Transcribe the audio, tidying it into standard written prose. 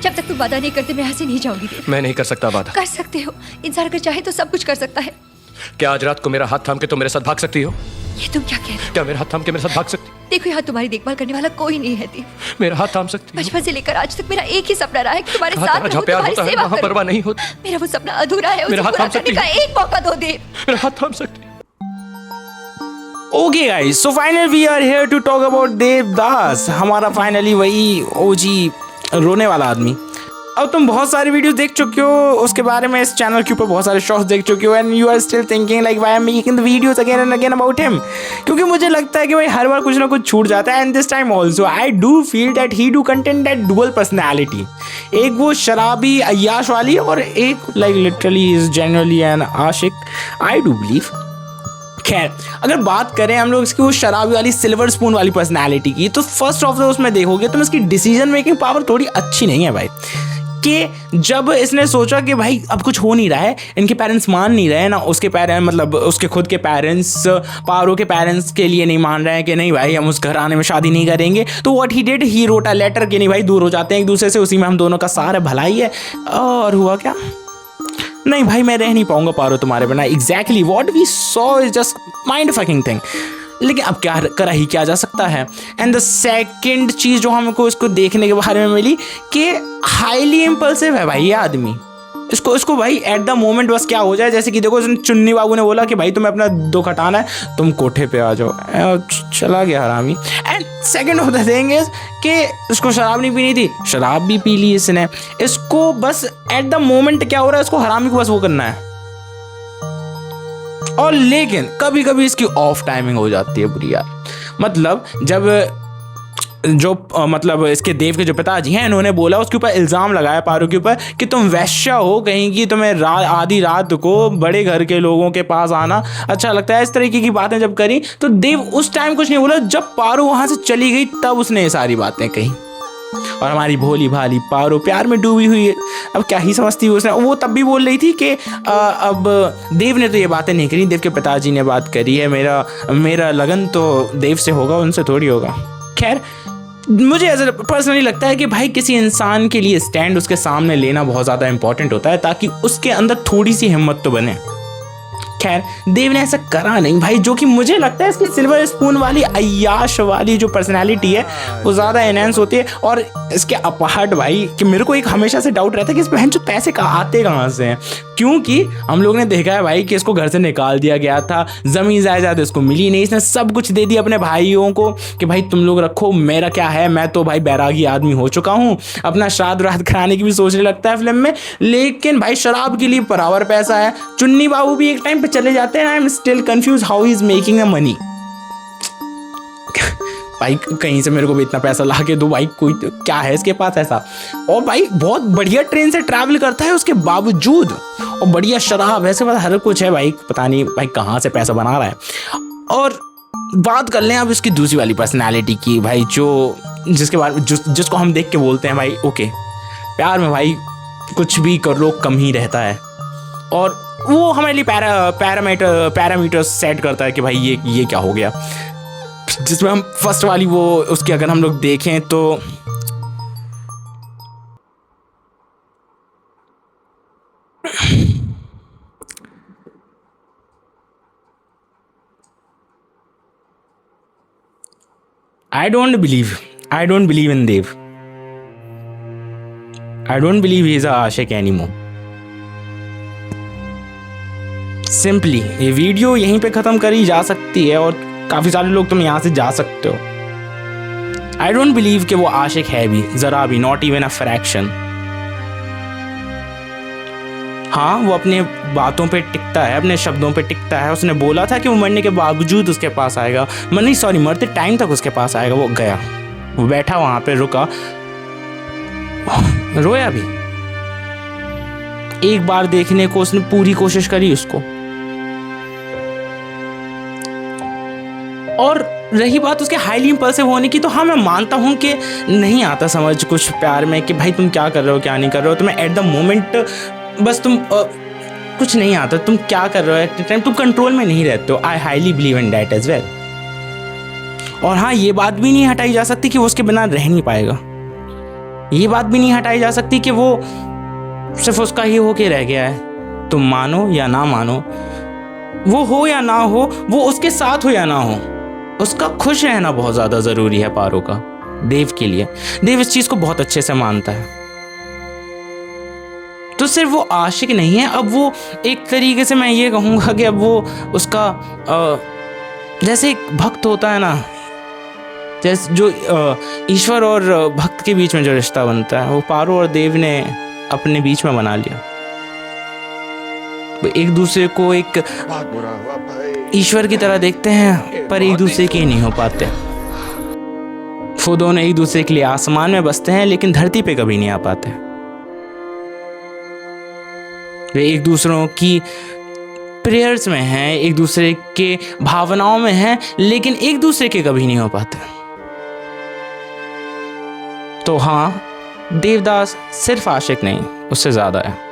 जब तक तुम वादा नहीं करते मैं यहाँ से नहीं जाऊंगी। मैं नहीं कर सकता वादा। कर सकते हो, इंसान अगर चाहे तो सब कुछ कर सकता है। क्या आज रात को मेरा हाथ थाम के तुम मेरे साथ भाग सकती हो? ये तुम क्या कह रहे हो? क्या मेरा हाथ थाम के मेरे साथ भाग सकती? देखो यहाँ तुम्हारी देखभाल करने वाला कोई नहीं है देव। मेरा हाथ थाम सकती हो? बचपन से लेकर आज तक मेरा एक ही सपना रहा है कि तुम्हारे कहाँ साथ जहाँ रहूं, प्यार तुम्हारी होता है सेवा वहाँ करूं। परवाह नहीं होती। मेरा वो सपना अधूरा है, उसे मेरा हाथ पूरा थाम सकती करने का एक मौका दो देव। मेरा हाथ थाम सकती। Okay guys, so final we are here to talk about Devdas, हमारा फाइनली वही ओजी रोने वाला आदमी। अब तुम बहुत सारी वीडियोस देख चुके हो उसके बारे में, इस चैनल के ऊपर बहुत सारे शॉर्ट्स देख चुके हो and you are still thinking like why I am making the videos again and again about him, क्योंकि मुझे लगता है कि भाई हर बार कुछ ना कुछ छूट जाता है। And this time also I do feel that he do content that dual personality, एक वो शराबी अय्याश वाली और एक like literally is genuinely an aashiq, I do believe. खैर अगर बात करें हम लोग इसकी वो शराबी वाली सिल्वर स्पून वाली पर्सनैलिटी की, तो फर्स्ट ऑफ द उसमें देखोगे तो इसकी डिसीजन मेकिंग पावर थोड़ी अच्छी नहीं है भाई। कि जब इसने सोचा कि भाई अब कुछ हो नहीं रहा है, इनके पेरेंट्स मान नहीं रहे हैं ना, उसके पेरेंट्स मतलब उसके खुद के पेरेंट्स पारो के पेरेंट्स के लिए नहीं मान रहे हैं कि नहीं भाई हम उस घर आने में शादी नहीं करेंगे, तो what he did, he wrote a letter कि नहीं भाई दूर हो जाते हैं एक दूसरे से, उसी में हम दोनों का सारा भलाई है। और हुआ क्या, नहीं भाई मैं रह नहीं पाऊंगा पारो तुम्हारे बिना। Exactly what we saw is just mind fucking thing. लेकिन अब क्या करा ही क्या जा सकता है। एंड द सेकंड चीज़ जो हमको इसको देखने के बारे में मिली कि हाईली इम्पल्सिव है भाई ये आदमी। इसको भाई एट द मोमेंट बस क्या हो जाए, जैसे कि देखो चुन्नी बाबू ने बोला कि भाई तुम्हें अपना दुख हटाना है, तुम कोठे पे आ जाओ, चला गया हरामी। And second of the thing is कि इसको शराब नहीं पीनी थी, शराब भी पी ली इसने। इसको बस एट द मोमेंट क्या हो रहा है, इसको हरामी को बस वो करना है। और लेकिन कभी कभी इसकी ऑफ टाइमिंग हो जाती है बुरी यार। मतलब जब जो मतलब इसके देव के जो पिताजी हैं इन्होंने बोला, उसके ऊपर इल्ज़ाम लगाया पारो के ऊपर कि तुम वैश्या हो कहीं की, तुम्हें आधी रात को बड़े घर के लोगों के पास आना अच्छा लगता है। इस तरीके की बातें जब करी तो देव उस टाइम कुछ नहीं बोला, जब पारो वहाँ से चली गई तब उसने ये सारी बातें कही। और हमारी भोली भाली पारो प्यार में डूबी हुई है, अब क्या ही समझती है उसने। वो तब भी बोल रही थी कि अब देव ने तो ये बातें नहीं करी, देव के पिताजी ने बात करी है, मेरा लगन तो देव से होगा, उनसे थोड़ी होगा। खैर मुझे ऐसा पर्सनली लगता है कि भाई किसी इंसान के लिए स्टैंड उसके सामने लेना बहुत ज़्यादा इंपॉर्टेंट होता है, ताकि उसके अंदर थोड़ी सी हिम्मत तो बने। खैर देव ने ऐसा करा नहीं भाई, जो कि मुझे लगता है इसकी सिल्वर स्पून वाली अय्याश वाली जो पर्सनालिटी है वो ज़्यादा एनहेंस होती है। और इसके अपार्ट भाई कि मेरे को एक हमेशा से डाउट रहता है कि इस बहन जो पैसे आते कहाँ से हैं, क्योंकि हम लोग ने देखा है भाई कि इसको घर से निकाल दिया गया था, ज़मीन जायदाद इसको मिली नहीं, इसने सब कुछ दे दिया अपने भाइयों को कि भाई तुम लोग रखो, मेरा क्या है, मैं तो भाई बैरागी आदमी हो चुका हूँ। अपना श्राद्ध रात कराने की भी सोचने लगता है फिल्म में, लेकिन भाई शराब के लिए बराबर पैसा है। चुन्नी बाबू भी एक टाइम पे चले जाते हैं। I am still confuse how he is making the money. भाई कहीं से मेरे को भी इतना पैसा ला के दो भाई, कोई तो क्या है इसके पास ऐसा। और भाई बहुत बढ़िया ट्रेन से ट्रैवल करता है उसके बावजूद, और बढ़िया शराब है, इसके पास हर कुछ है भाई, पता नहीं भाई कहाँ से पैसा बना रहा है। और बात कर लें अब इसकी दूसरी वाली पर्सनालिटी की भाई, जो जिसके बारे में जिसको हम देख के बोलते हैं भाई ओके प्यार में भाई कुछ भी कर लो कम ही रहता है। और वो हमारे लिए पैरामीटर सेट करता है कि भाई ये क्या हो गया। जिसमें हम फर्स्ट वाली वो उसकी अगर हम लोग देखें तो I don't believe in Dev. I don't believe he is a aashiq anymore. Simply ये वीडियो यहीं पे ख़त्म करी जा सकती है और काफ़ी सारे लोग तुम यहाँ से जा सकते हो। आई डोंट बिलीव कि वो आशिक है भी, ज़रा भी, नॉट इवन अ फ्रैक्शन। हाँ वो अपने बातों पे टिकता है, अपने शब्दों पे टिकता है। उसने बोला था कि वो मरने के बावजूद उसके पास आएगा, मरते टाइम तक उसके पास आएगा। वो गया, वो बैठा वहाँ पे, रुका, रोया भी। एक बार देखने को उसने पूरी कोशिश करी उसको। और रही बात उसके हाईली इंपल्सिव होने की, तो हाँ मैं मानता हूँ कि नहीं आता समझ कुछ प्यार में कि भाई तुम क्या कर रहे हो क्या नहीं कर रहे हो। तुम्हें एट द मोमेंट बस तुम कुछ नहीं आता, तुम क्या कर रहे हो एट द टाइम, तुम कंट्रोल में नहीं रहते हो। I highly believe in that as well. और हाँ ये बात भी नहीं हटाई जा सकती कि वो उसके बिना रह नहीं पाएगा। ये बात भी नहीं हटाई जा सकती कि वो सिर्फ उसका ही होके रह गया है। तुम मानो या ना मानो, वो हो या ना हो, वो उसके साथ हो या ना हो, उसका खुश रहना बहुत ज़्यादा ज़रूरी है पारो का, देव के लिए। देव इस चीज़ को बहुत अच्छे से मानता है। तो सिर्फ वो आशिक नहीं है, अब वो एक तरीके से मैं ये कहूँगा कि अब वो उसका जैसे एक भक्त होता है ना, जैसे जो ईश्वर और भक्त के बीच में जो रिश्ता बनता है, वो पारो और देव ने अपने बीच में बना लिया। वो एक दूसरे को एक ईश्वर की तरह देखते हैं, पर एक दूसरे के नहीं हो पाते। वो दोनों एक दूसरे के लिए आसमान में बसते हैं, लेकिन धरती पे कभी नहीं आ पाते। वे एक दूसरों की प्रेयर्स में हैं, एक दूसरे के भावनाओं में हैं, लेकिन एक दूसरे के कभी नहीं हो पाते। तो हाँ, देवदास सिर्फ आशिक नहीं, उससे ज़्यादा है।